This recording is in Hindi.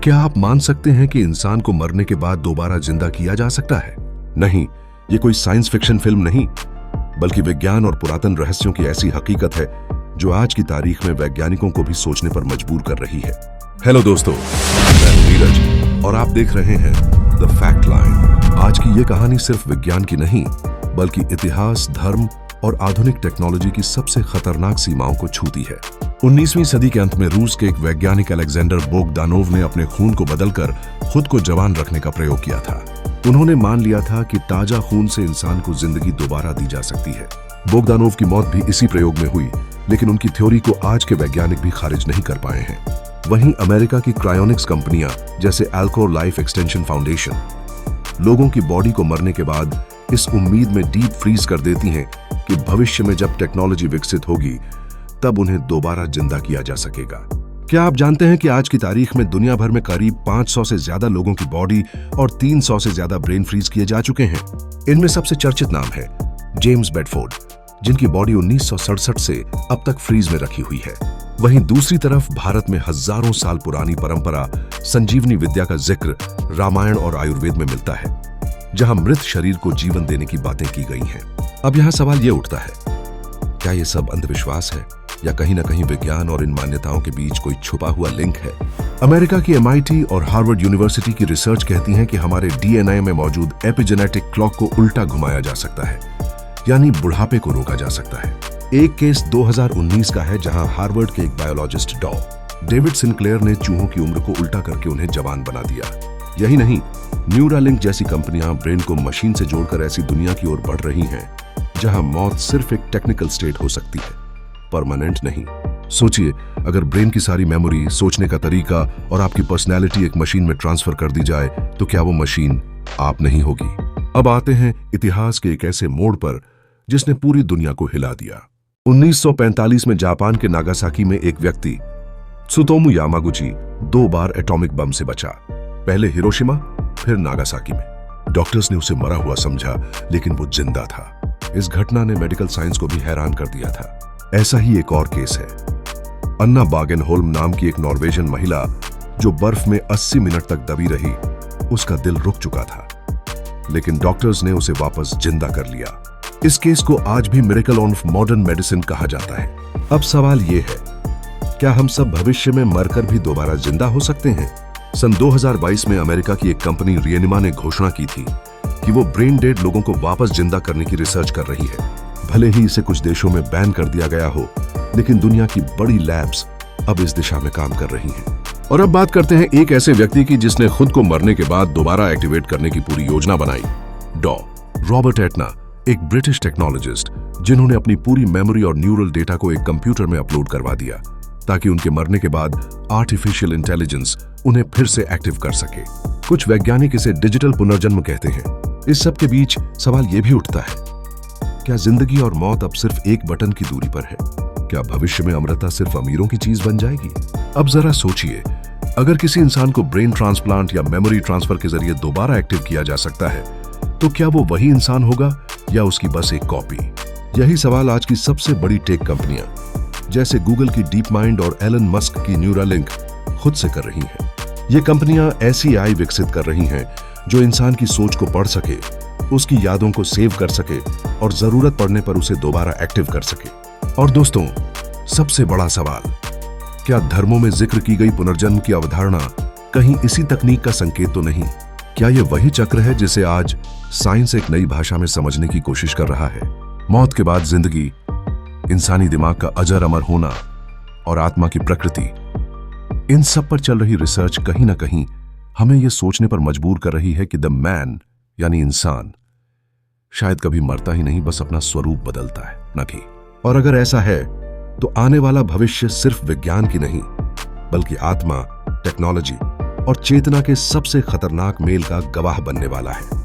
क्या आप मान सकते हैं कि इंसान को मरने के बाद दोबारा जिंदा किया जा सकता है? नहीं, ये कोई साइंस फिक्शन फिल्म नहीं, बल्कि विज्ञान और पुरातन रहस्यों की ऐसी हकीकत है जो आज की तारीख में वैज्ञानिकों को भी सोचने पर मजबूर कर रही है। हेलो दोस्तों, मैं नीरज और आप देख रहे हैं द फैक्ट लाइन। आज की ये कहानी सिर्फ विज्ञान की नहीं, बल्कि इतिहास, धर्म और आधुनिक टेक्नोलॉजी की सबसे खतरनाक सीमाओं को छूती है। 19वीं सदी के अंत में रूस के एक वैज्ञानिक अलेक्जेंडर बोगदानोव ने अपने खून को बदलकर खुद को जवान रखने का प्रयोग किया था। उन्होंने मान लिया था कि ताजा खून से इंसान को जिंदगी दोबारा दी जा सकती है। बोगदानोव की मौत भी इसी प्रयोग में हुई, लेकिन उनकी थ्योरी को आज के वैज्ञानिक भी खारिज नहीं कर पाए हैं। वहीं अमेरिका की क्रायोनिक्स कंपनियां जैसे अल्कोर लाइफ एक्सटेंशन फाउंडेशन लोगों की बॉडी को मरने के बाद इस उम्मीद में डीप फ्रीज कर देती हैं कि भविष्य में जब टेक्नोलॉजी विकसित होगी तब उन्हें दोबारा जिंदा किया जा सकेगा। क्या आप जानते हैं कि आज की तारीख में दुनिया भर में करीब 500 से ज्यादा लोगों की बॉडी और 300 से ज्यादा ब्रेन फ्रीज किए जा चुके हैं। इनमें सबसे चर्चित नाम है जेम्स बेडफोर्ड, जिनकी बॉडी 1967 से अब तक फ्रीज में रखी हुई है। वहीं दूसरी तरफ भारत में हजारों साल पुरानी परंपरा संजीवनी विद्या का जिक्र रामायण और आयुर्वेद में मिलता है, जहां मृत शरीर को जीवन देने की बातें की गई हैं। अब यहां सवाल यह उठता है, क्या यह सब अंधविश्वास है या कहीं ना कहीं विज्ञान और इन मान्यताओं के बीच कोई छुपा हुआ लिंक है? अमेरिका की MIT और हार्वर्ड यूनिवर्सिटी की रिसर्च कहती है कि हमारे DNA में मौजूद एपिजेनेटिक क्लॉक को उल्टा घुमाया जा सकता है, यानी बुढ़ापे को रोका जा सकता है। एक केस 2019 का है, जहां हार्वर्ड के एक बायोलॉजिस्ट डेविड सिंक्लेयर ने चूहों की उम्र को उल्टा करके उन्हें जवान बना दिया। यही नहीं, न्यूरालिंक जैसी कंपनियां ब्रेन को मशीन से जोड़कर ऐसी दुनिया की ओर बढ़ रही हैं जहां मौत सिर्फ एक टेक्निकल स्टेट हो सकती है, परमानेंट नहीं। सोचिए, अगर ब्रेन की सारी मेमोरी, सोचने का तरीका और आपकी पर्सनैलिटी एक मशीन में ट्रांसफर कर दी जाए तो क्या वो मशीन आप नहीं होगी? अब आते हैं इतिहास के एक ऐसे मोड़ पर जिसने पूरी दुनिया को हिला दिया। 1945 में जापान के नागासाकी में एक व्यक्ति त्सुतोमु यामागुची 2 बार एटॉमिक बम से बचा, पहले हिरोशिमा फिर नागासाकी में। डॉक्टर्स ने उसे मरा हुआ समझा, लेकिन वो जिंदा था। इस घटना ने मेडिकल साइंस को भी हैरान कर दिया था। ऐसा ही एक और केस है। अन्ना बागेनहोल्म नाम की एक नॉर्वेजियन महिला जो बर्फ में 80 मिनट तक दबी रही, उसका दिल रुक चुका था, लेकिन डॉक्टर्स ने उसे वापस जिंदा कर लिया। इस केस को आज भी मिरेकल ऑफ मॉडर्न मेडिसिन कहा जाता है। अब सवाल यह है, क्या हम सब भविष्य में मरकर भी दोबारा जिंदा हो सकते हैं? सन 2022 में अमेरिका की एक कंपनी रिएनिमा ने घोषणा की थी कि वो ब्रेन डेड लोगों को वापस जिंदा करने की रिसर्च कर रही है। भले ही इसे कुछ देशों में बैन कर दिया गया हो, लेकिन दुनिया की बड़ी लैब्स अब इस दिशा में काम कर रही हैं। और अब बात करते हैं एक ऐसे व्यक्ति की जिसने खुद को मरने के बाद दोबारा एक्टिवेट करने की पूरी योजना बनाई। रॉबर्ट एटना, एक ब्रिटिश टेक्नोलॉजिस्ट, जिन्होंने अपनी पूरी मेमोरी और न्यूरल डेटा को एक कंप्यूटर में अपलोड करवा दिया ताकि उनके मरने के बाद आर्टिफिशियल इंटेलिजेंस उन्हें फिर से एक्टिव कर सके। कुछ वैज्ञानिक इसे डिजिटल पुनर्जन्म कहते हैं। इस सब के बीच सवाल यह भी उठता है, क्या जिंदगी और मौत अब सिर्फ एक बटन की दूरी पर है? क्या भविष्य में अमरता सिर्फ अमीरों की चीज बन जाएगी? अब जरा सोचिए, अगर किसी इंसान को ब्रेन ट्रांसप्लांट या मेमोरी ट्रांसफर के जरिए दोबारा एक्टिव किया जा सकता है, तो क्या वो वही इंसान होगा या उसकी बस एक कॉपी? यही सवाल आज की सबसे बड़ी टेक कंपनियां जैसे गूगल की डीप माइंड और एलन मस्क की न्यूरालिंक खुद से कर रही हैं। ये कंपनियां ऐसी AI विकसित कर रही हैं जो इंसान की सोच को पढ़ सके, उसकी यादों को सेव कर सके और जरूरत पड़ने पर उसे दोबारा एक्टिव कर सके। और दोस्तों, सबसे बड़ा सवाल, क्या धर्मों में जिक्र की गई पुनर्जन्म की अवधारणा कहीं इसी तकनीक का संकेत तो नहीं? क्या यह वही चक्र है जिसे आज साइंस एक नई भाषा में समझने की कोशिश कर रहा है? मौत के बाद जिंदगी, इंसानी दिमाग का अजर अमर होना और आत्मा की प्रकृति, इन सब पर चल रही रिसर्च कहीं ना कहीं हमें यह सोचने पर मजबूर कर रही है कि द मैन यानी इंसान शायद कभी मरता ही नहीं, बस अपना स्वरूप बदलता है, न कि। और अगर ऐसा है तो आने वाला भविष्य सिर्फ विज्ञान की नहीं, बल्कि आत्मा, टेक्नोलॉजी और चेतना के सबसे खतरनाक मेल का गवाह बनने वाला है।